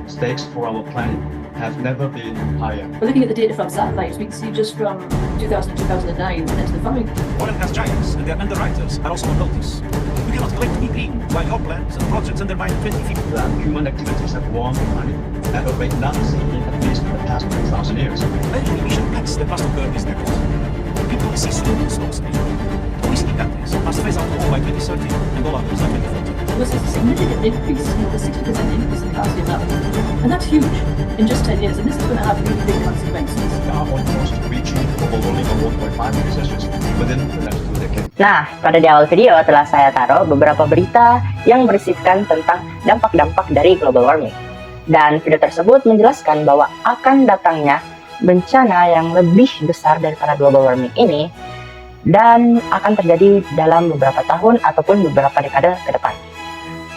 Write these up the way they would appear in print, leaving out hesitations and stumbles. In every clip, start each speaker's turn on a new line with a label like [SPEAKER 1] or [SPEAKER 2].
[SPEAKER 1] Stakes for our planet have never been higher.
[SPEAKER 2] We're looking at the data from satellites. We can see just from 2000 2009 and to the following.
[SPEAKER 3] Oil and gas giants and their underwriters are also on notice. We cannot claim to be green while your plans and projects undermine 2050.
[SPEAKER 1] That human activities have warmed the planet at a rate not seen in at least the past 2,000 years.
[SPEAKER 3] Many emission cuts that must occur this decade. People see students mostly. OECD countries must phase out coal by 2030 and all others by 2040.
[SPEAKER 2] Was a significant increase, a 60% increase in the capacity of that. And that's huge in just 10 years. And this is going to have really big consequences.
[SPEAKER 1] We are on course to reaching global warming of 1.5 degrees Celsius within the next 2 decades.
[SPEAKER 4] Nah, pada di awal video telah saya taruh beberapa berita yang berisikan tentang dampak-dampak dari global warming. Dan video tersebut menjelaskan bahwa akan datangnya bencana yang lebih besar daripada global warming ini dan akan terjadi dalam beberapa tahun ataupun beberapa dekade ke depan.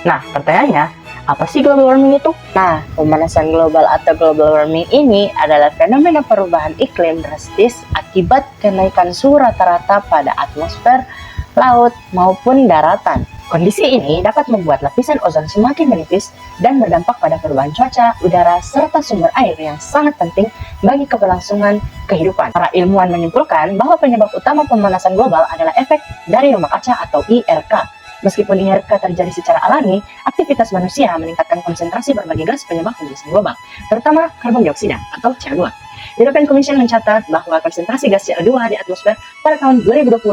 [SPEAKER 4] Nah, pertanyaannya, apa sih global warming itu? Nah, pemanasan global atau global warming ini adalah fenomena perubahan iklim drastis akibat kenaikan suhu rata-rata pada atmosfer, laut, maupun daratan. Kondisi ini dapat membuat lapisan ozon semakin menipis dan berdampak pada perubahan cuaca, udara, serta sumber air yang sangat penting bagi keberlangsungan kehidupan. Para ilmuwan menyimpulkan bahwa penyebab utama pemanasan global adalah efek dari rumah kaca atau IRK. Meskipun IRK terjadi secara alami, aktivitas manusia meningkatkan konsentrasi berbagai gas penyebab pemanasan global, terutama karbon dioksida atau CO2. European Commission mencatat bahwa konsentrasi gas CO2 di atmosfer pada tahun 2020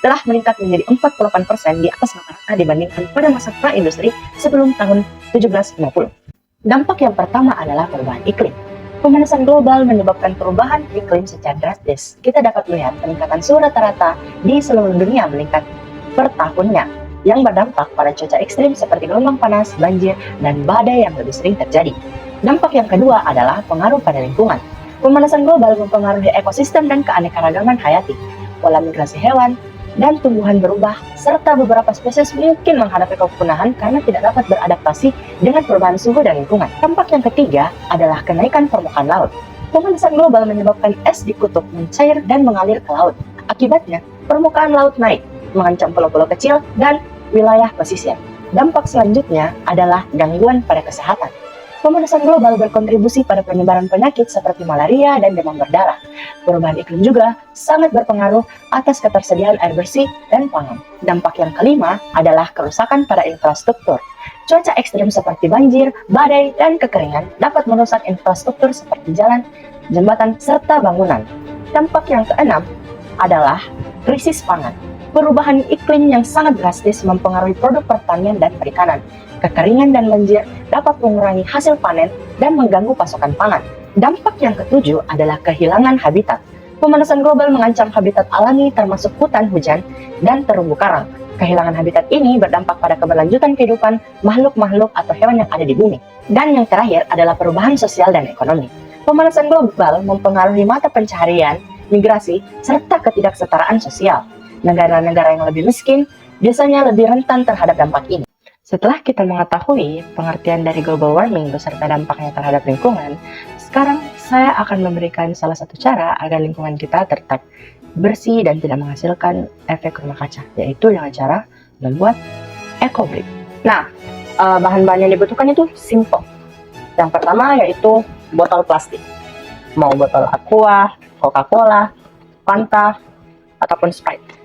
[SPEAKER 4] telah meningkat menjadi 48% di atas rata-rata dibandingkan pada masa pra-industri sebelum tahun 1750. Dampak yang pertama adalah perubahan iklim. Pemanasan global menyebabkan perubahan iklim secara drastis. Kita dapat melihat peningkatan suhu rata-rata di seluruh dunia meningkat per tahunnya, yang berdampak pada cuaca ekstrim seperti gelombang panas, banjir, dan badai yang lebih sering terjadi. Dampak yang kedua adalah pengaruh pada lingkungan. Pemanasan global mempengaruhi ekosistem dan keanekaragaman hayati. Pola migrasi hewan dan tumbuhan berubah, serta beberapa spesies mungkin menghadapi kepunahan karena tidak dapat beradaptasi dengan perubahan suhu dan lingkungan. Dampak yang ketiga adalah kenaikan permukaan laut. Pemanasan global menyebabkan es di kutub mencair dan mengalir ke laut. Akibatnya, permukaan laut naik, mengancam pulau-pulau kecil dan wilayah pesisir. Dampak selanjutnya adalah gangguan pada kesehatan. Pemanasan global berkontribusi pada penyebaran penyakit seperti malaria dan demam berdarah. Perubahan iklim juga sangat berpengaruh atas ketersediaan air bersih dan pangan. Dampak yang kelima adalah kerusakan pada infrastruktur. Cuaca ekstrim seperti banjir, badai, dan kekeringan dapat merusak infrastruktur seperti jalan, jembatan, serta bangunan. Dampak yang keenam adalah krisis pangan. Perubahan iklim yang sangat drastis mempengaruhi produk pertanian dan perikanan. Kekeringan dan banjir dapat mengurangi hasil panen dan mengganggu pasokan pangan. Dampak yang ketujuh adalah kehilangan habitat. Pemanasan global mengancam habitat alami termasuk hutan hujan dan terumbu karang. Kehilangan habitat ini berdampak pada keberlanjutan kehidupan makhluk-makhluk atau hewan yang ada di bumi. Dan yang terakhir adalah perubahan sosial dan ekonomi. Pemanasan global mempengaruhi mata pencaharian, migrasi, serta ketidaksetaraan sosial. Negara-negara yang lebih miskin biasanya lebih rentan terhadap dampak ini. Setelah kita mengetahui pengertian dari global warming beserta dampaknya terhadap lingkungan, sekarang saya akan memberikan salah satu cara agar lingkungan kita tetap bersih dan tidak menghasilkan efek rumah kaca, yaitu dengan cara membuat eco-brick. Nah, bahan-bahan yang dibutuhkan itu simple. Yang pertama yaitu botol plastik. Mau botol Aqua, Coca-Cola, Fanta, ataupun Sprite.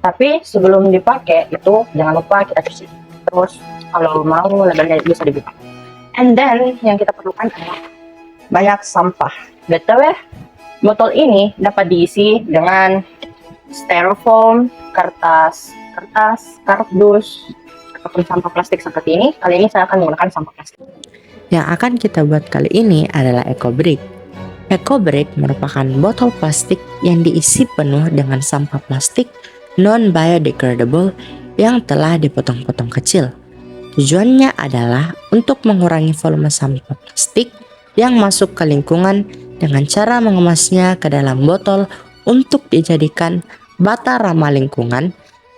[SPEAKER 4] Tapi sebelum dipakai itu jangan lupa kita cuci. Terus kalau mau labelnya bisa dibuka. And then yang kita perlukan adalah banyak sampah. BTW, botol ini dapat diisi dengan styrofoam, kertas, kardus, ataupun sampah plastik seperti ini. Kali ini saya akan menggunakan sampah plastik.
[SPEAKER 5] Yang akan kita buat kali ini adalah eco-brick. Eco-brick merupakan botol plastik yang diisi penuh dengan sampah plastik non-biodegradable yang telah dipotong-potong kecil. Tujuannya adalah untuk mengurangi volume sampah plastik yang masuk ke lingkungan dengan cara mengemasnya ke dalam botol untuk dijadikan bata ramah lingkungan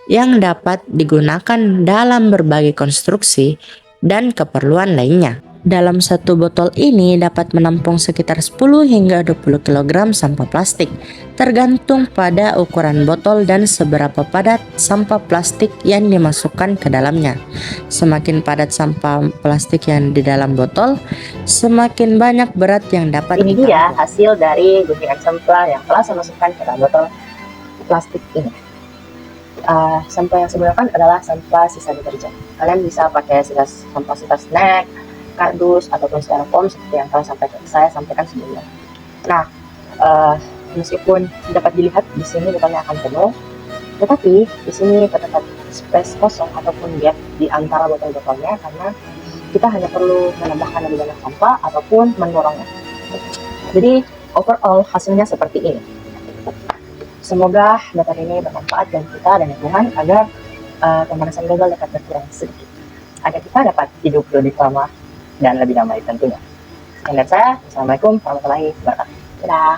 [SPEAKER 5] yang dapat digunakan dalam berbagai konstruksi dan keperluan lainnya. Dalam satu botol ini dapat menampung sekitar 10 hingga 20 kg sampah plastik, tergantung pada ukuran botol dan seberapa padat sampah plastik yang dimasukkan ke dalamnya. Semakin padat sampah plastik yang di dalam botol, semakin banyak berat yang dapat
[SPEAKER 4] Ini dia hasil dari guntingan sampah yang telah saya masukkan ke dalam botol plastik ini. Sampah yang saya gunakan adalah sampah sisa deterjen. Kalian bisa pakai sampah sisa snack, kardus, ataupun styrofoam seperti yang telah saya sampaikan sebelumnya. Nah, meskipun dapat dilihat di sini botolnya akan penuh, tetapi di sini terdapat space kosong ataupun gap di antara botol-botolnya karena kita hanya perlu menambahkan lebih banyak sampah ataupun mendorongnya. Jadi overall hasilnya seperti ini. Semoga data ini bermanfaat bagi kita dan lingkungan agar pemanasan global dapat berkurang sedikit, agar kita dapat hidup lebih lama dan lebih damai tentunya. Sekian dari saya. Assalamualaikum warahmatullahi wabarakatuh. Dadah.